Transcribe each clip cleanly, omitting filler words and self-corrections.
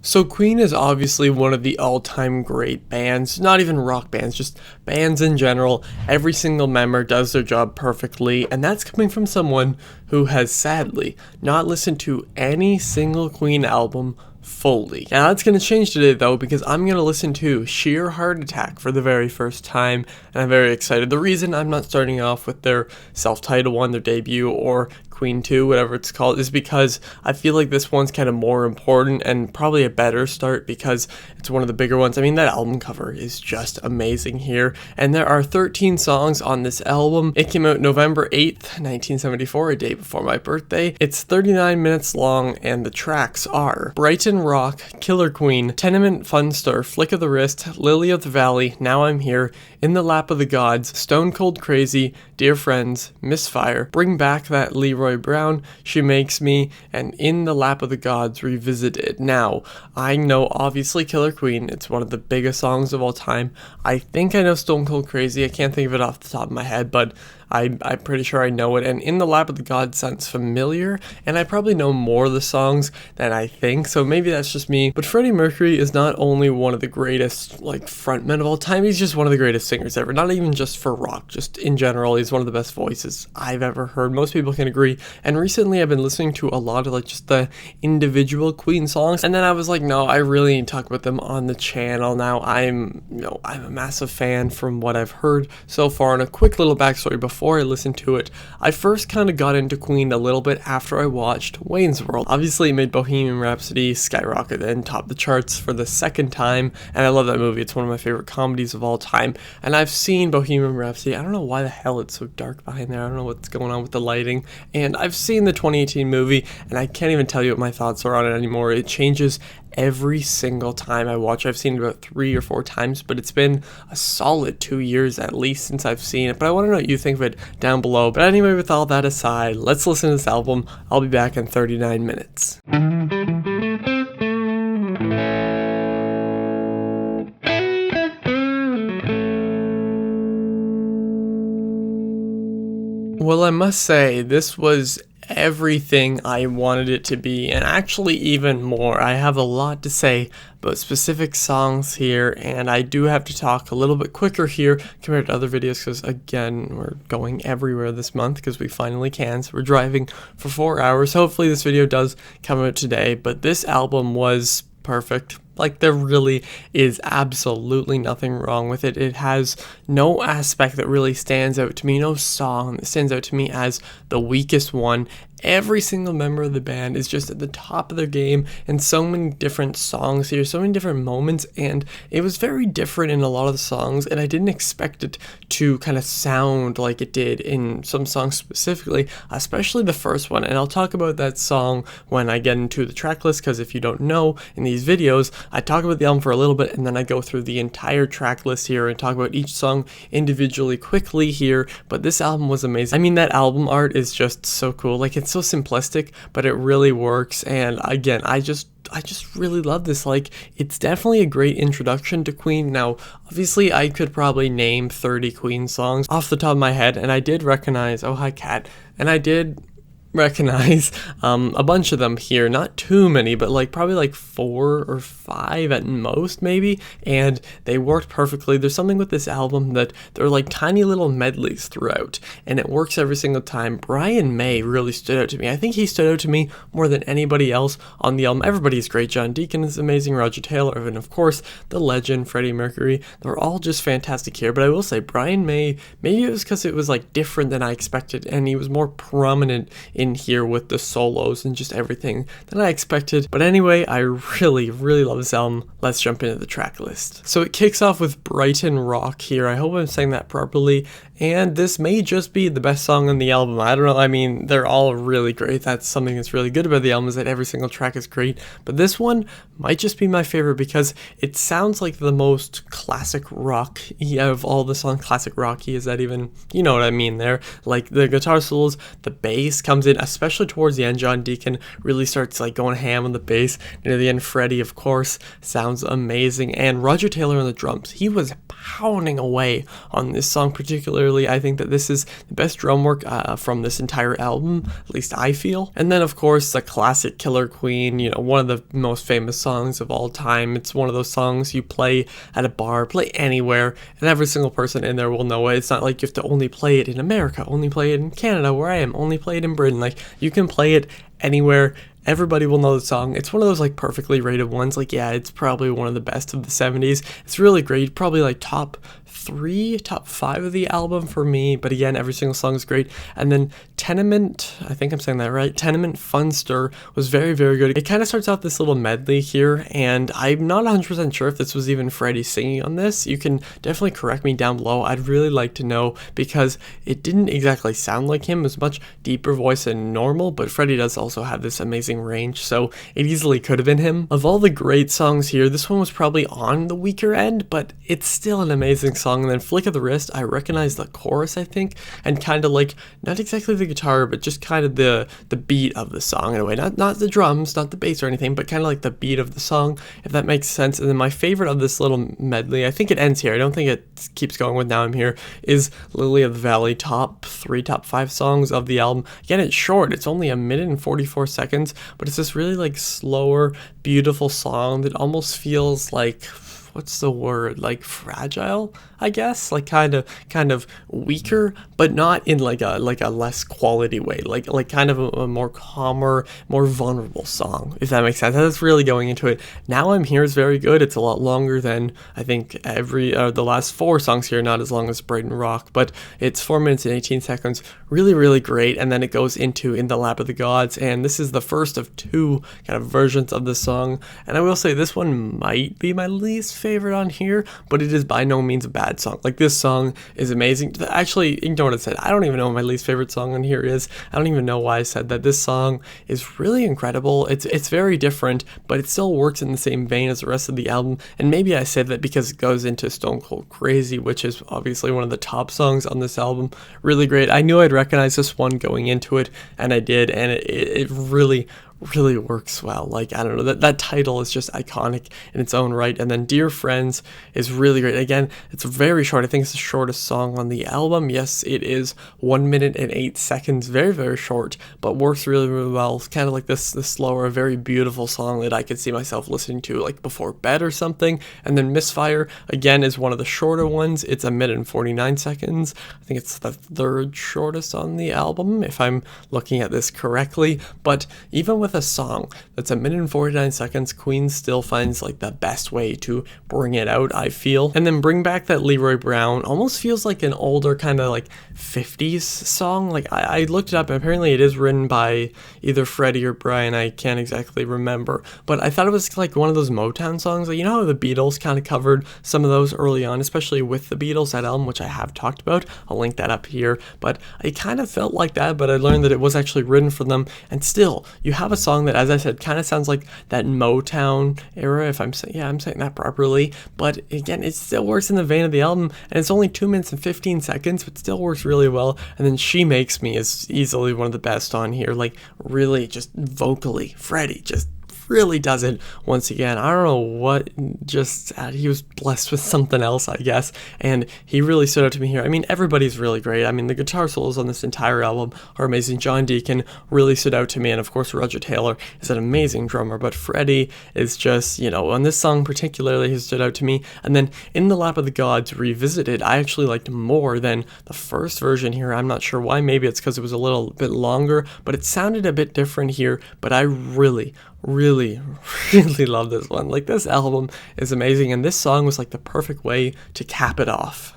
So Queen is obviously one of the all-time great bands, not even rock bands, just bands in general. Every single member does their job perfectly, and that's coming from someone who has sadly not listened to any single Queen album fully. Now that's going to change today though, because I'm going to listen to Sheer Heart Attack for the very first time, and I'm very excited. The reason I'm not starting off with their self-titled one, their debut, or Queen 2, whatever it's called, is because I feel like this one's kind of more important and probably a better start because it's one of the bigger ones. I mean, that album cover is just amazing here, and there are 13 songs on this album. It came out November 8th, 1974, a day before my birthday. It's 39 minutes long, and the tracks are Brighton Rock, Killer Queen, Tenement, Funstar, Flick of the Wrist, Lily of the Valley, Now I'm Here, In the Lap of the Gods, Stone Cold Crazy, Dear Friends, Misfire, Bring Back That Leroy Brown, She Makes Me, and In the Lap of the Gods Revisited. Now, I know obviously Killer Queen, it's one of the biggest songs of all time. I think I know Stone Cold Crazy, I can't think of it off the top of my head, but I'm pretty sure I know it, and In the Lap of the Gods sounds familiar, and I probably know more of the songs than I think, so maybe that's just me. But Freddie Mercury is not only one of the greatest, frontmen of all time, he's just one of the greatest singers ever, not even just for rock, just in general, he's one of the best voices I've ever heard. Most people can agree, and recently I've been listening to a lot of, just the individual Queen songs, and then I was like, no, I really need to talk about them on the channel. Now, I'm a massive fan from what I've heard so far, and a quick little backstory before I listened to it. I first kind of got into Queen a little bit after I watched Wayne's World. Obviously it made Bohemian Rhapsody skyrocket and top the charts for the second time, and I love that movie. It's one of my favorite comedies of all time, and I've seen Bohemian Rhapsody. I don't know why the hell it's so dark behind there. I don't know what's going on with the lighting, and I've seen the 2018 movie, and I can't even tell you what my thoughts are on it anymore. It changes every single time I watch. I've seen it about 3 or 4 times, but it's been a solid 2 years at least since I've seen it. But I want to know what you think of it down below. But anyway, with all that aside, let's listen to this album. I'll be back in 39 minutes. Well, I must say, this was everything I wanted it to be, and actually even more. I have a lot to say about specific songs here, and I do have to talk a little bit quicker here compared to other videos because, again, we're going everywhere this month because we finally can, so we're driving for 4 hours. Hopefully this video does come out today, but this album was perfect. There really is absolutely nothing wrong with it. It has no aspect that really stands out to me, no song that stands out to me as the weakest one. Every single member of the band is just at the top of their game, and so many different songs here, so many different moments, and it was very different in a lot of the songs, and I didn't expect it to kind of sound like it did in some songs specifically, especially the first one, and I'll talk about that song when I get into the track list, because if you don't know, in these videos, I talk about the album for a little bit, and then I go through the entire track list here and talk about each song individually quickly here, but this album was amazing. I mean, that album art is just so cool. It's so simplistic, but it really works, and again, I just really love this. It's definitely a great introduction to Queen. Now, obviously, I could probably name 30 Queen songs off the top of my head, and I did recognize, oh, hi, Cat, and I did recognize a bunch of them here, not too many, but probably 4 or 5 at most maybe, and they worked perfectly. There's something with this album that they're tiny little medleys throughout, and it works every single time. Brian May really stood out to me. I think he stood out to me more than anybody else on the album. Everybody's great. John Deacon is amazing, Roger Taylor, and of course the legend Freddie Mercury. They're all just fantastic here, but I will say Brian May, maybe it was because it was different than I expected, and he was more prominent in here with the solos and just everything than I expected. But anyway, I really love this album. Let's jump into the track list. So it kicks off with Brighton Rock here. I hope I'm saying that properly, and this may just be the best song on the album. I don't know, I mean, they're all really great. That's something that's really good about the album, is that every single track is great, but this one might just be my favorite because it sounds like the most classic rock of all the songs. Classic rocky, is that even, you know what I mean there? The guitar solos, the bass comes in, especially towards the end. John Deacon really starts going ham on the bass. Near the end, Freddie, of course, sounds amazing, and Roger Taylor on the drums, he was pounding away on this song particularly. particularly, I think that this is the best drum work from this entire album, at least I feel. And then of course the classic Killer Queen, you know, one of the most famous songs of all time. It's one of those songs you play at a bar, play anywhere, and every single person in there will know it. It's not like you have to only play it in America, only play it in Canada where I am, only play it in Britain. Like, you can play it anywhere. Everybody will know the song. It's one of those like perfectly rated ones. Like, yeah, it's probably one of the best of the 70s. It's really great. Probably like top 3, top 5 of the album for me. But again, every single song is great. And then Tenement, I think I'm saying that right. Tenement Funster was very, very good. It kind of starts out this little medley here, and I'm not 100% sure if this was even Freddie singing on this. You can definitely correct me down below. I'd really like to know, because it didn't exactly sound like him. It was much deeper voice than normal, but Freddie does also have this amazing range, so it easily could have been him. Of all the great songs here, this one was probably on the weaker end, but it's still an amazing song. And then Flick of the Wrist, I recognize the chorus, I think, and kind of like, not exactly the guitar, but just kind of the beat of the song in a way. Not the drums, not the bass or anything, but kind of like the beat of the song, if that makes sense. And then my favorite of this little medley, I think it ends here, I don't think it keeps going with Now I'm Here, is Lily of the Valley, top 3, top 5 songs of the album. Again, it's short, it's only 1 minute and 44 seconds, but it's this really like slower, beautiful song that almost feels like, what's the word, like fragile, I guess, like kind of weaker, but not in like a less quality way, like kind of a more calmer, more vulnerable song, if that makes sense. That's really going into it. Now I'm Here is very good. It's a lot longer than I think the last 4 songs here, not as long as Brighton Rock, but it's 4 minutes and 18 seconds, really, really great. And then it goes into In the Lap of the Gods, and this is the first of 2 kind of versions of the song. And I will say this one might be my least favorite on here, but it is by no means a bad song. Like, this song is amazing. Actually, ignore what I said. I don't even know what my least favorite song on here is. I don't even know why I said that. This song is really incredible. It's very different, but it still works in the same vein as the rest of the album. And maybe I said that because it goes into Stone Cold Crazy, which is obviously one of the top songs on this album. Really great. I knew I'd recognize this one going into it, and I did, and it really works well. Like, I don't know, that title is just iconic in its own right. And then Dear Friends is really great. Again, it's very short. I think it's the shortest song on the album. Yes, it is 1 minute and 8 seconds, very, very short, but works really, really well. It's kind of like this slower, very beautiful song that I could see myself listening to like before bed or something. And then Misfire, again, is one of the shorter ones. It's 1 minute and 49 seconds. I think it's the 3rd shortest on the album, if I'm looking at this correctly. But even with a song that's 1 minute and 49 seconds, Queen still finds like the best way to bring it out, I feel. And then Bring Back That Leroy Brown almost feels like an older kind of like 50s song. Like, I looked it up, and apparently it is written by either Freddie or Brian, I can't exactly remember, but I thought it was like one of those Motown songs. Like, you know how the Beatles kind of covered some of those early on, especially with the Beatles, that album, which I have talked about. I'll link that up here, but it kind of felt like that, but I learned that it was actually written for them. And still, you have a song that, as I said, kind of sounds like that Motown era, if I'm saying that properly, but again, it still works in the vein of the album, and it's only 2 minutes and 15 seconds, but still works really well. And then She Makes Me is easily one of the best on here. Like, really, just vocally, Freddie just really does it once again. I don't know what, just he was blessed with something else, I guess, and he really stood out to me here. I mean, everybody's really great. I mean, the guitar solos on this entire album are amazing. John Deacon really stood out to me, and of course Roger Taylor is an amazing drummer, but Freddie is just, you know, on this song particularly, he stood out to me. And then In the Lap of the Gods Revisited, I actually liked more than the first version here. I'm not sure why. Maybe it's because it was a little bit longer, but it sounded a bit different here. But I really love this one. Like, this album is amazing, and this song was like the perfect way to cap it off.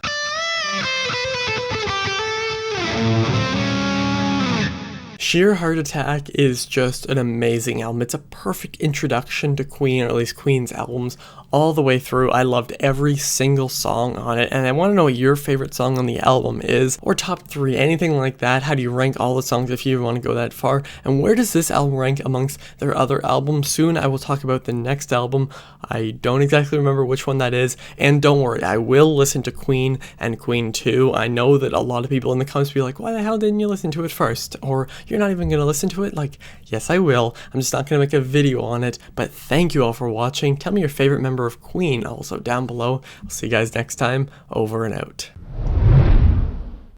Sheer Heart Attack is just an amazing album. It's a perfect introduction to Queen, or at least Queen's albums, all the way through. I loved every single song on it, and I want to know what your favorite song on the album is, or top 3, anything like that. How do you rank all the songs if you want to go that far? And where does this album rank amongst their other albums? Soon I will talk about the next album. I don't exactly remember which one that is, and don't worry, I will listen to Queen and Queen 2. I know that a lot of people in the comments will be like, why the hell didn't you listen to it first? Or, you're not even going to listen to it? Like, yes, I will. I'm just not going to make a video on it, but thank you all for watching. Tell me your favorite member of Queen also down below. I'll see you guys next time. Over and out.